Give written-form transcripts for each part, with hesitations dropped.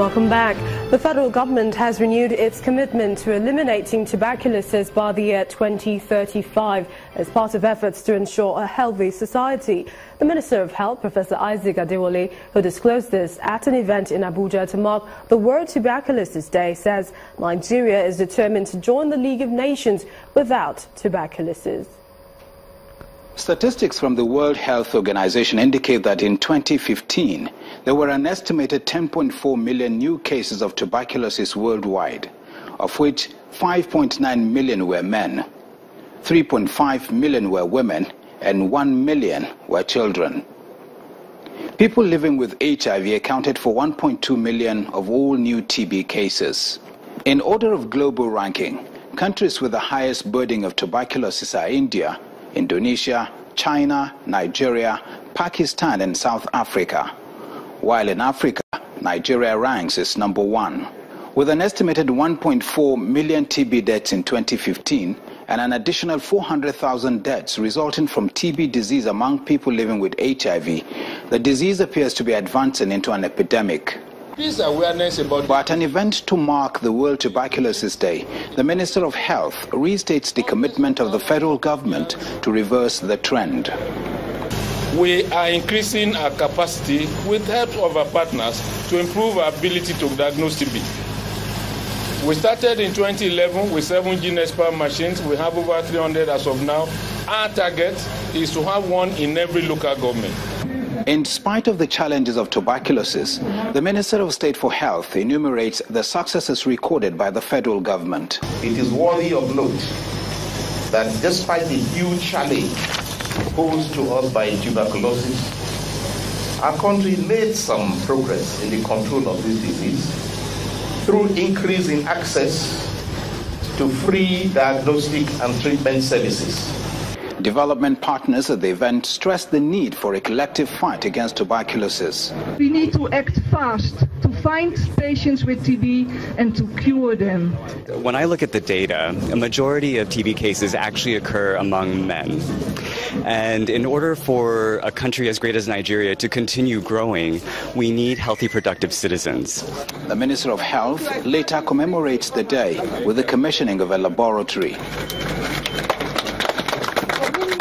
Welcome back. The federal government has renewed its commitment to eliminating tuberculosis by the year 2035 as part of efforts to ensure a healthy society. The Minister of Health, Professor Isaac Adewale, who disclosed this at an event in Abuja to mark the World Tuberculosis Day, says Nigeria is determined to join the League of Nations without tuberculosis. Statistics from the World Health Organization indicate that in 2015, there were an estimated 10.4 million new cases of tuberculosis worldwide, of which 5.9 million were men, 3.5 million were women, and 1 million were children. People living with HIV accounted for 1.2 million of all new TB cases. In order of global ranking, countries with the highest burden of tuberculosis are India, Indonesia, China, Nigeria, Pakistan, and South Africa. While in Africa, Nigeria ranks as number 1. With an estimated 1.4 million TB deaths in 2015 and an additional 400,000 deaths resulting from TB disease among people living with HIV, the disease appears to be advancing into an epidemic. But at an event to mark the World Tuberculosis Day, the Minister of Health restates the commitment of the federal government to reverse the trend. We are increasing our capacity with the help of our partners to improve our ability to diagnose TB. We started in 2011 with 7 gene expert machines. We have over 300 as of now. Our target is to have one in every local government. In spite of the challenges of tuberculosis, the Minister of State for Health enumerates the successes recorded by the federal government. It is worthy of note that despite the huge challenge posed to us by tuberculosis, our country made some progress in the control of this disease through increase in access to free diagnostic and treatment services. Development partners at the event stressed the need for a collective fight against tuberculosis. We need to act fast to find patients with TB and to cure them. When I look at the data, a majority of TB cases actually occur among men. And in order for a country as great as Nigeria to continue growing, we need healthy, productive citizens. The Minister of Health later commemorates the day with the commissioning of a laboratory.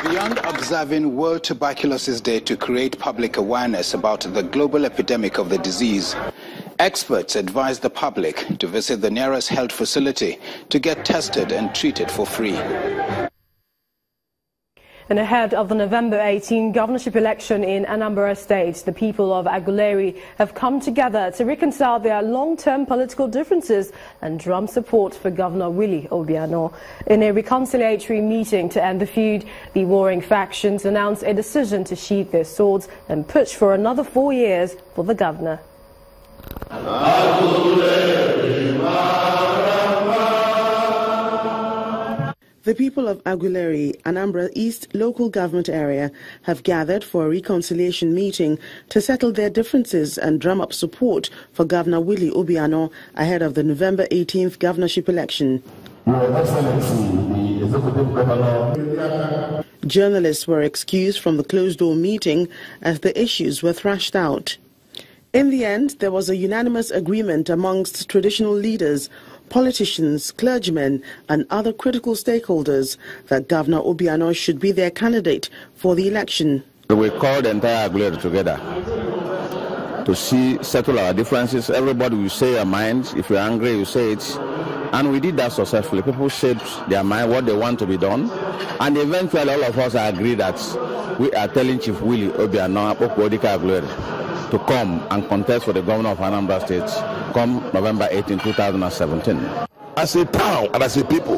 Beyond observing World Tuberculosis Day to create public awareness about the global epidemic of the disease, experts advise the public to visit the nearest health facility to get tested and treated for free. And ahead of the November 18 governorship election in Anambra State, the people of Aguleri have come together to reconcile their long-term political differences and drum support for Governor Willie Obiano. In a reconciliatory meeting to end the feud, the warring factions announced a decision to sheathe their swords and push for another 4 years for the governor. The people of Aguleri, Anambra East local government area, have gathered for a reconciliation meeting to settle their differences and drum up support for Governor Willie Obiano ahead of the November 18th governorship election. Journalists were excused from the closed-door meeting as the issues were thrashed out. In the end, there was a unanimous agreement amongst traditional leaders, politicians, clergymen and other critical stakeholders that Governor Obiano should be their candidate for the election. We called the entire Aguleri together to settle our differences. Everybody will say their minds. If you're angry, you say it. And we did that successfully. People said their mind, what they want to be done. And eventually all of us agreed that we are telling Chief Willie Obiano to come and contest for the governor of Anambra State come November 18, 2017. As a town and as a people,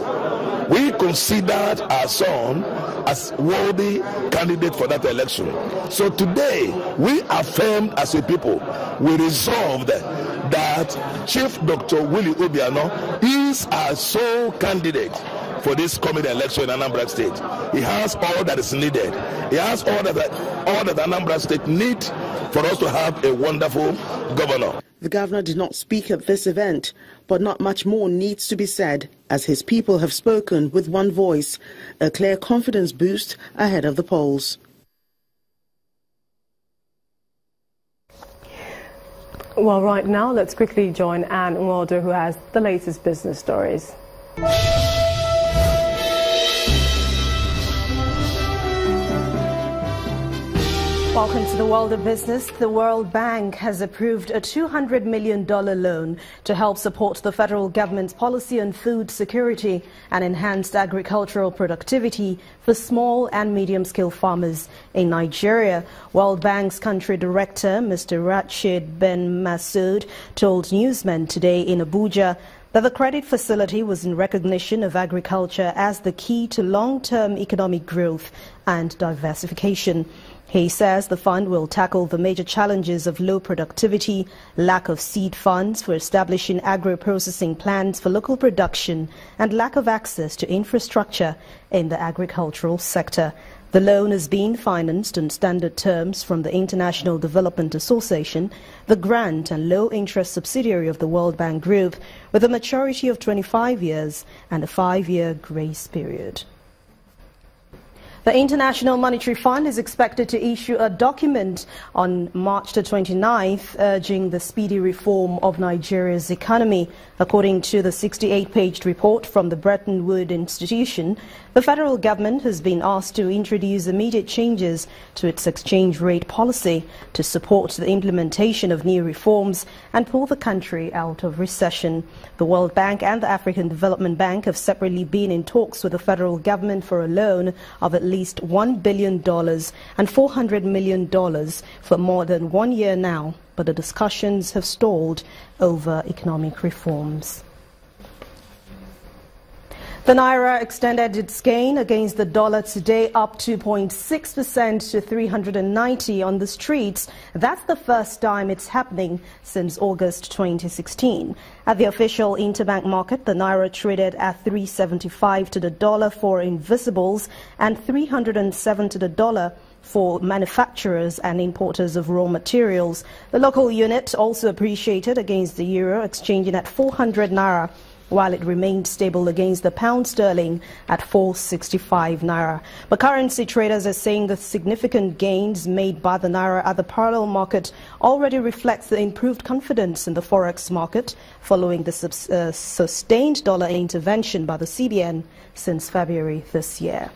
we considered our son as worthy candidate for that election. So today, we affirmed as a people, we resolved that Chief Dr. Willie Obiano is our sole candidate for this coming election in Anambra State. He has all that is needed. He has all that Anambra State needs for us to have a wonderful governor. The governor did not speak at this event, but not much more needs to be said, as his people have spoken with one voice, a clear confidence boost ahead of the polls. Well, right now, let's quickly join Anne Nwaldo, who has the latest business stories. Welcome to the world of business. The World Bank has approved a $200 million loan to help support the federal government's policy on food security and enhanced agricultural productivity for small and medium-scale farmers in Nigeria. World Bank's country director, Mr. Rashid Ben Masood, told newsmen today in Abuja that the credit facility was in recognition of agriculture as the key to long-term economic growth and diversification. He says the fund will tackle the major challenges of low productivity, lack of seed funds for establishing agro-processing plants for local production, and lack of access to infrastructure in the agricultural sector. The loan is being financed on standard terms from the International Development Association, the grant and low-interest subsidiary of the World Bank Group, with a maturity of 25 years and a 5-year grace period. The International Monetary Fund is expected to issue a document on March the 29th urging the speedy reform of Nigeria's economy. According to the 68-page report from the Bretton Woods Institution, the federal government has been asked to introduce immediate changes to its exchange rate policy to support the implementation of new reforms and pull the country out of recession. The World Bank and the African Development Bank have separately been in talks with the federal government for a loan of at least $1 billion and $400 million for more than 1 year now, but the discussions have stalled over economic reforms. The Naira extended its gain against the dollar today, up 2.6% to 390 on the streets. That's the first time it's happening since August 2016. At the official interbank market, the Naira traded at 375 to the dollar for invisibles and 307 to the dollar for manufacturers and importers of raw materials. The local unit also appreciated against the euro, exchanging at 400 Naira, while it remained stable against the pound sterling at 465 Naira. But currency traders are saying the significant gains made by the Naira at the parallel market already reflects the improved confidence in the forex market following the sustained dollar intervention by the CBN since February this year.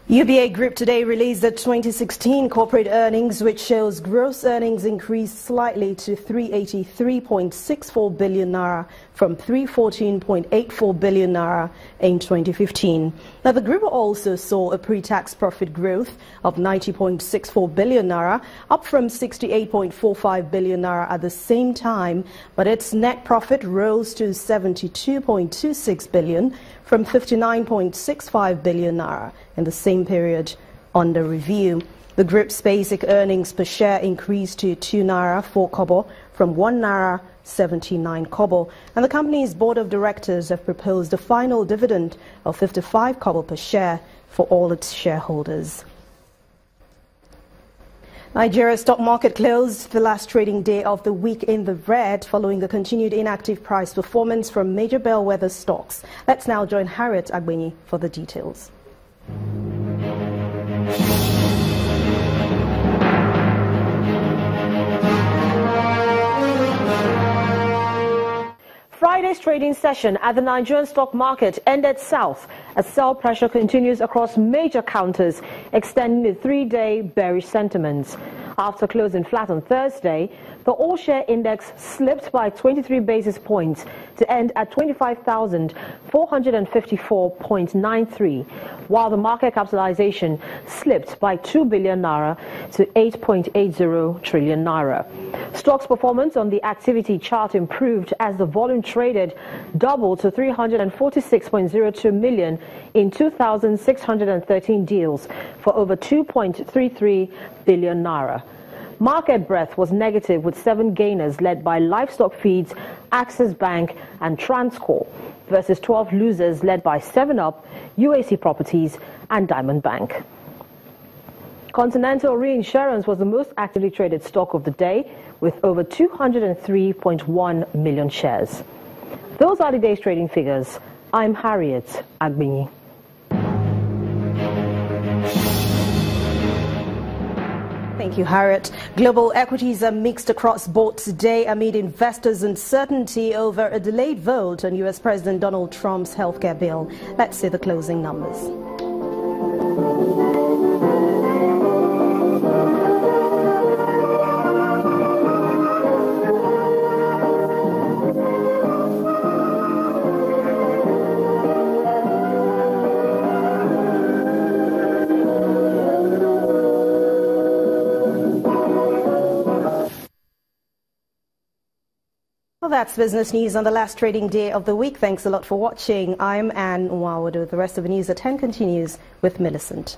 UBA Group today released the 2016 corporate earnings, which shows gross earnings increased slightly to 383.64 billion naira from 314.84 billion naira in 2015. Now, the group also saw a pre-tax profit growth of 90.64 billion naira, up from 68.45 billion naira at the same time, but its net profit rose to 72.26 billion from 59.65 billion naira in the same period under review. The group's basic earnings per share increased to 2 naira 4 kobo from 1 naira 79 kobo, and the company's board of directors have proposed a final dividend of 55 kobo per share for all its shareholders. Nigeria's stock market closed the last trading day of the week in the red following the continued inactive price performance from major bellwether stocks. Let's now join Harriet Agbenyi for the details. Friday's trading session at the Nigerian stock market ended south as sell pressure continues across major counters, extending the three-day bearish sentiments. After closing flat on Thursday, the all-share index slipped by 23 basis points to end at 25,454.93, while the market capitalization slipped by 2 billion naira to 8.80 trillion naira. Stocks performance on the activity chart improved as the volume traded doubled to 346.02 million in 2,613 deals for over 2.33 billion naira. Market breadth was negative, with 7 gainers led by Livestock Feeds, Access Bank and Transcorp, versus 12 losers led by 7-Up, UAC Properties and Diamond Bank. Continental Reinsurance was the most actively traded stock of the day, with over 203.1 million shares. Those are the day's trading figures. I'm Harriet Thank you, Harriet. Global equities are mixed across board today amid investors' uncertainty over a delayed vote on U.S. President Donald Trump's healthcare bill. Let's see the closing numbers. Well, that's business news on the last trading day of the week. Thanks a lot for watching. I'm Anne Nwawadu. The rest of the news at 10 continues with Millicent.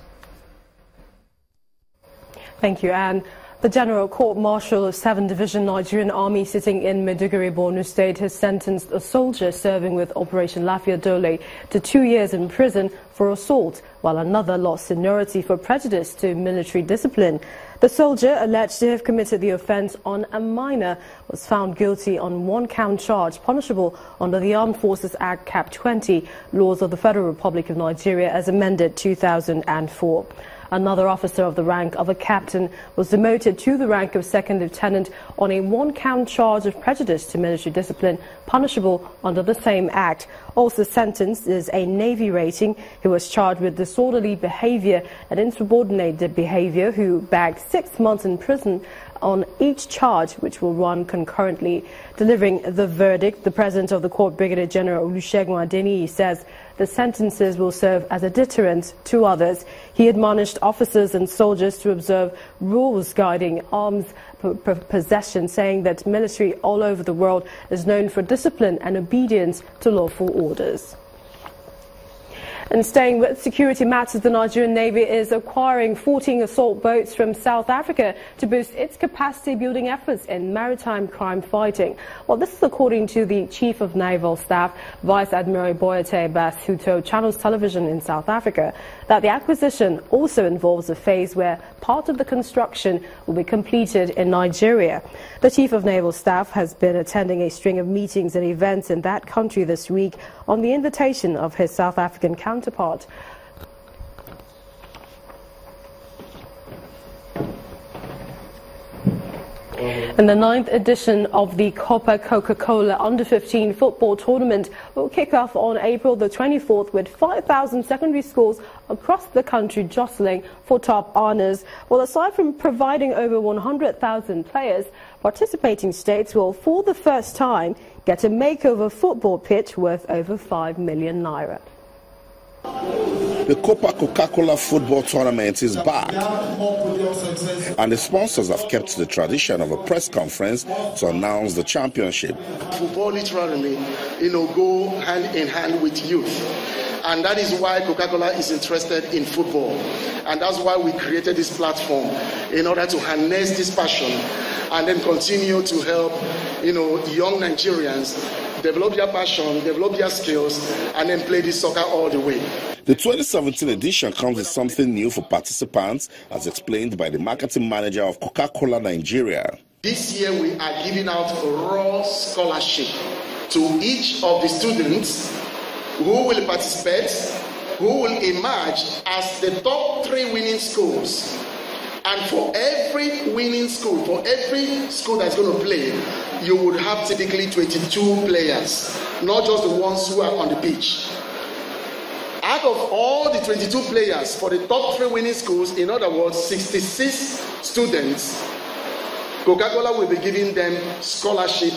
Thank you, Anne. The General Court-Martial of 7th Division Nigerian Army sitting in Maiduguri, Borno State has sentenced a soldier serving with Operation Lafia Dole to 2 years in prison for assault, while another lost seniority for prejudice to military discipline. The soldier, alleged to have committed the offence on a minor, was found guilty on one-count charge punishable under the Armed Forces Act Cap 20, Laws of the Federal Republic of Nigeria as amended 2004. Another officer of the rank of a captain was demoted to the rank of second lieutenant on a one-count charge of prejudice to military discipline, punishable under the same act. Also sentenced is a Navy rating who was charged with disorderly behavior and insubordinate behavior, who bagged 6 months in prison on each charge, which will run concurrently. Delivering the verdict, the president of the court, Brigadier General Olusegun Adeniyi, says the sentences will serve as a deterrent to others. He admonished officers and soldiers to observe rules guiding arms possession, saying that military all over the world is known for discipline and obedience to lawful orders. And staying with security matters, the Nigerian Navy is acquiring 14 assault boats from South Africa to boost its capacity-building efforts in maritime crime fighting. Well, this is according to the Chief of Naval Staff, Vice Admiral Boyete Bass, who told Channels Television in South Africa that the acquisition also involves a phase where part of the construction will be completed in Nigeria. The Chief of Naval Staff has been attending a string of meetings and events in that country this week on the invitation of his South African counterpart. And the 9th edition of the Coca-Cola Under-15 football tournament will kick off on April the 24th with 5,000 secondary schools across the country jostling for top honors. Well, aside from providing over 100,000 players, participating states will, for the first time, get a makeover football pitch worth over 5 million naira. The Coca-Cola football tournament is back, and the sponsors have kept the tradition of a press conference to announce the championship. Football literally, go hand in hand with youth. And that is why Coca-Cola is interested in football. And that's why we created this platform, in order to harness this passion and then continue to help, young Nigerians develop their passion, develop their skills, and then play this soccer all the way. The 2017 edition comes with something new for participants, as explained by the marketing manager of Coca-Cola Nigeria. This year we are giving out raw scholarship to each of the students who will participate, who will emerge as the top 3 winning schools. And for every winning school, for every school that's going to play, you would have typically 22 players, not just the ones who are on the pitch. Out of all the 22 players for the top 3 winning schools, in other words, 66 students, Coca-Cola will be giving them scholarship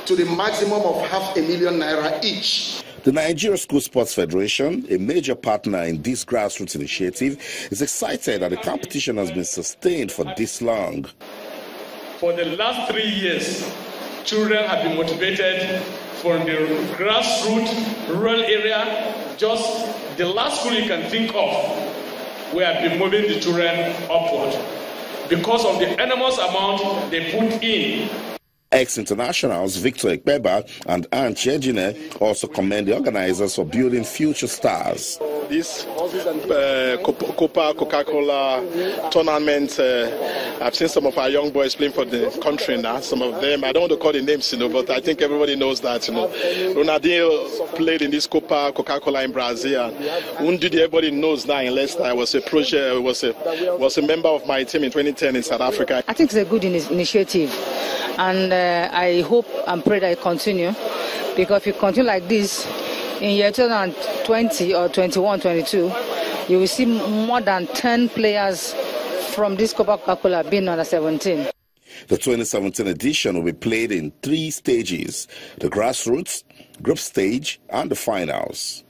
to the maximum of 500,000 naira each. The Nigeria School Sports Federation, a major partner in this grassroots initiative, is excited that the competition has been sustained for this long. For the last 3 years, children have been motivated from the grassroots, rural area, just the last school you can think of, we have been moving the children upward because of the enormous amount they put in. Ex-internationals Victor Ekpeba and Anne Chejine also commend the organizers for building future stars. this Copa Coca-Cola tournament. I've seen some of our young boys playing for the country now. Some of them, I don't want to call the names, but I think everybody knows that, Ronaldinho played in this Copa Coca-Cola in Brazil. Undidi, everybody knows now in Leicester. I was a project, was a member of my team in 2010 in South Africa. I think it's a good initiative, and I hope and pray that it continue, because if you continue like this in year 2020 or 21, 22, you will see more than 10 players from this Coca-Cola being under 17. The 2017 edition will be played in 3 stages: the grassroots, group stage, and the finals.